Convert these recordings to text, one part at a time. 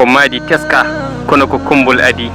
ko maadi teska kono ko kumbol adi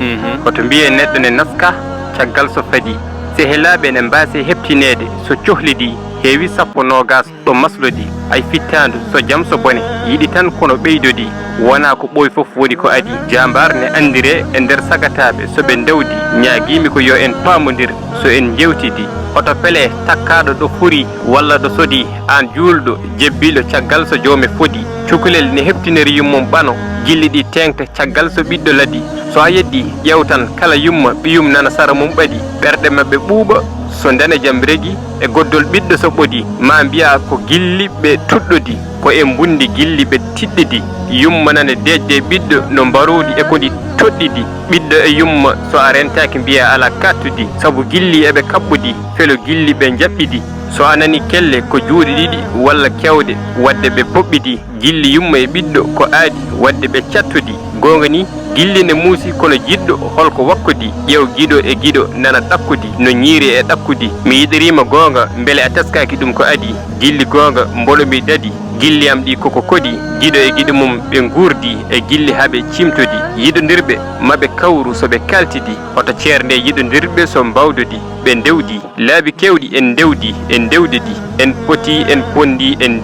koto mbiye neɗɗo ne naska caggal so fadi sehilaaɓe ne mbaasi heɓtinede so cohlidi heewi sappo nogas ɗo maslodi ay fittandu so jam so bone yiɗi tan kono ɓeydodi wona ko ɓooy fof woni ko adi jambar ne andire e nder sagataɓe so ɓe ndewdi ñaguimi ko yo en paamodir so en jewtidi oto pele takkaɗo ɗo furi walla ɗo sodi an juulɗo jebbiɗo caggal so joomi fodi cukalel ne heɓtiniri yummum ɓano gilli ɗi tengta caggal so ɓiɗɗo ladi so a yeddi ƴewtan kala yumma ɓiyum nana sara mum ɓadi ɓerɗe mabɓe ɓuuɓa so ndane jam regi e goddol ɓiɗɗo so ɓodi ma mbiya ko gilli ɓe tuɗɗodi ko e mbundi gilli ɓe tiɗɗidi yumma nane dejde ɓiɗɗo no mbaroɗi e kodi toɗɗidi ɓiɗɗo e yumma so a rentaki mbiya ala kattudi saabu gilli eɓe kaɓɓudi felo gilli ɓe jaɓɓidi so a nani kelle ko juuɗe ɗiɗi walla kewɗe wadde ɓe poɓɓidi gilli yumma e ɓiɗɗo ko aadi wadde ɓe cattudi gonga ni gilli ne muusi kono jiɗɗo holko wakkudi ƴew giɗo e giɗo nana ɗakkudi no ñiiri e ɗakkudi mi yiɗirima gonga beele a teskaki ɗum ko adi gilli gonga mboɗomi ɗadi gilli am ɗi koko kodi giɗo e giɗo mum ɓe gurdi e gilli haaɓe cimtodi yiɗodirɓe maɓe kawru so ɓe kaltidi hoto ceernde yiɗodirɓe so mbawdodi ɓe ndewdi laabi kewɗi en ndewdidi en poti en pondi en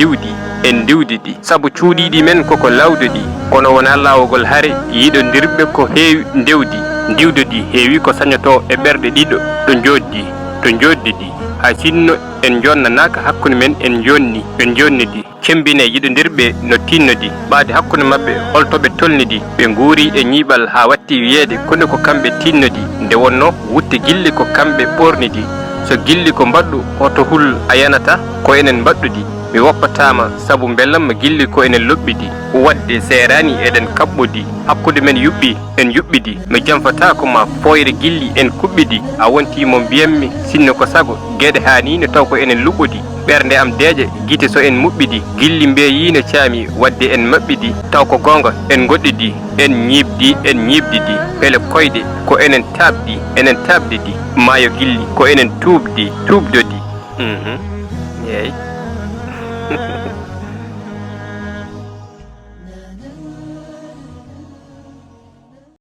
diwdidi saabu cuuɗiɗi men koko lawdodi kono wona lawogol haare yiɗodirɓe ko heewi diwdodi heewi ko sañoto e ɓerɗe ɗiɗo to joddidi ha sinno en jonnanaka hakkude men en jonnidi cembine yiɗodirɓe no tinnodi ɓaade hakkude mabɓe holtoɓe tolnidi ɓe guuri e ñiiɓal ha watti wiyeede kono ko kamɓe tinnodi nde wonno wutte gilli ko kamɓe ɓornidi so gilli ko mbaɗɗu hoto hul a yanata ko enen mbaɗɗudi mi woppatama saabu bellamma gilli ko enen loɓɓidi wadde serani eɗen kaɓɓodi hakkude men en yuɓɓidi mi jamfatako ma foyre gilli en kuɓɓidi a wontimo mbiyammi sinno ko sago gueɗe hanino taw ko enen luɓɓodi ɓernde am deeƴa guite so en muɓɓidi gilli mbeyino caami wadde en maɓɓidi taw ko gonga en goɗɗidi en ñibdidi pele koyɗe ko enen tabdidi maayo gilli ko enen tuubdodi yeey